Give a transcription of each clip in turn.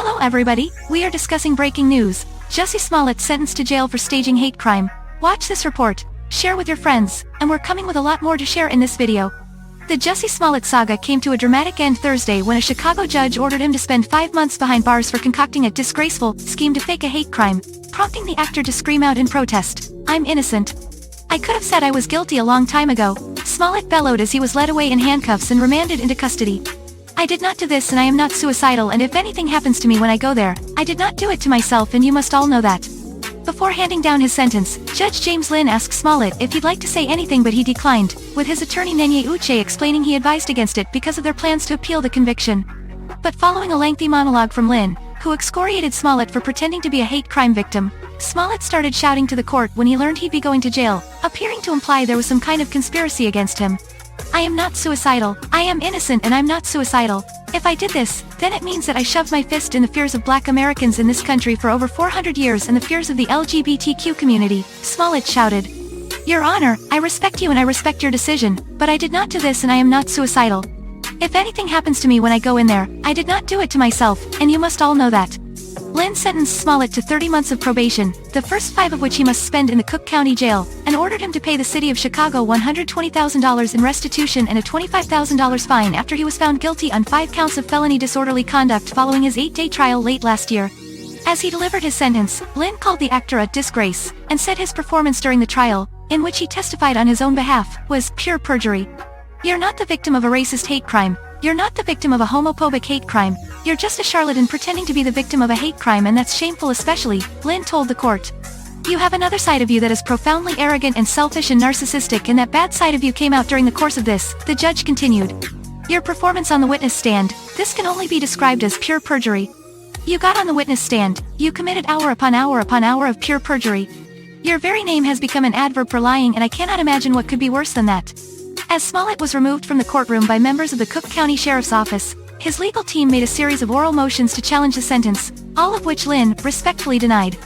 Hello everybody, we are discussing breaking news. Jussie Smollett sentenced to jail for staging hate crime. Watch this report, share with your friends, and we're coming with a lot more to share in this video. The Jussie Smollett saga came to a dramatic end Thursday when a Chicago judge ordered him to spend 5 months behind bars for concocting a disgraceful scheme to fake a hate crime, prompting the actor to scream out in protest, "I'm innocent. I could have said I was guilty a long time ago," Smollett bellowed as he was led away in handcuffs and remanded into custody. "I did not do this and I am not suicidal, and if anything happens to me when I go there, I did not do it to myself, and you must all know that." Before handing down his sentence, Judge James Lynn asked Smollett if he'd like to say anything, but he declined, with his attorney Nenye Uche explaining he advised against it because of their plans to appeal the conviction. But following a lengthy monologue from Lynn, who excoriated Smollett for pretending to be a hate crime victim, Smollett started shouting to the court when he learned he'd be going to jail, appearing to imply there was some kind of conspiracy against him. "I am not suicidal, I am innocent, and I'm not suicidal. If I did this, then it means that I shoved my fist in the fears of Black Americans in this country for over 400 years and the fears of the LGBTQ community," Smollett shouted. "Your Honor, I respect you and I respect your decision, but I did not do this and I am not suicidal. If anything happens to me when I go in there, I did not do it to myself, and you must all know that." Lynn sentenced Smollett to 30 months of probation, the first 5 of which he must spend in the Cook County Jail, and ordered him to pay the city of Chicago $120,000 in restitution and a $25,000 fine after he was found guilty on 5 counts of felony disorderly conduct following his 8-day trial late last year. As he delivered his sentence, Lynn called the actor a disgrace, and said his performance during the trial, in which he testified on his own behalf, was pure perjury. "You're not the victim of a racist hate crime. You're not the victim of a homophobic hate crime. You're just a charlatan pretending to be the victim of a hate crime, and that's shameful especially," Lynn told the court. "You have another side of you that is profoundly arrogant and selfish and narcissistic, and that bad side of you came out during the course of this," the judge continued. "Your performance on the witness stand, this can only be described as pure perjury. You got on the witness stand, you committed hour upon hour upon hour of pure perjury. Your very name has become an adverb for lying, and I cannot imagine what could be worse than that." As Smollett was removed from the courtroom by members of the Cook County Sheriff's Office, his legal team made a series of oral motions to challenge the sentence, all of which Lynn respectfully denied.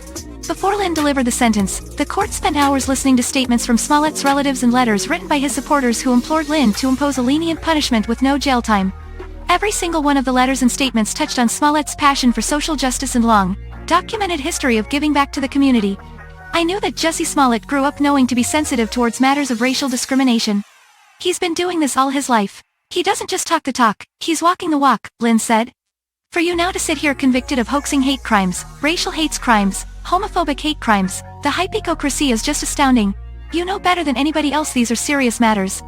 Before Lynn delivered the sentence, the court spent hours listening to statements from Smollett's relatives and letters written by his supporters who implored Lynn to impose a lenient punishment with no jail time. Every single one of the letters and statements touched on Smollett's passion for social justice and long, documented history of giving back to the community. "I knew that Jussie Smollett grew up knowing to be sensitive towards matters of racial discrimination. He's been doing this all his life. He doesn't just talk the talk, he's walking the walk," Lynn said. "For you now to sit here convicted of hoaxing hate crimes, racial hate crimes, homophobic hate crimes, the hypocrisy is just astounding. You know better than anybody else these are serious matters.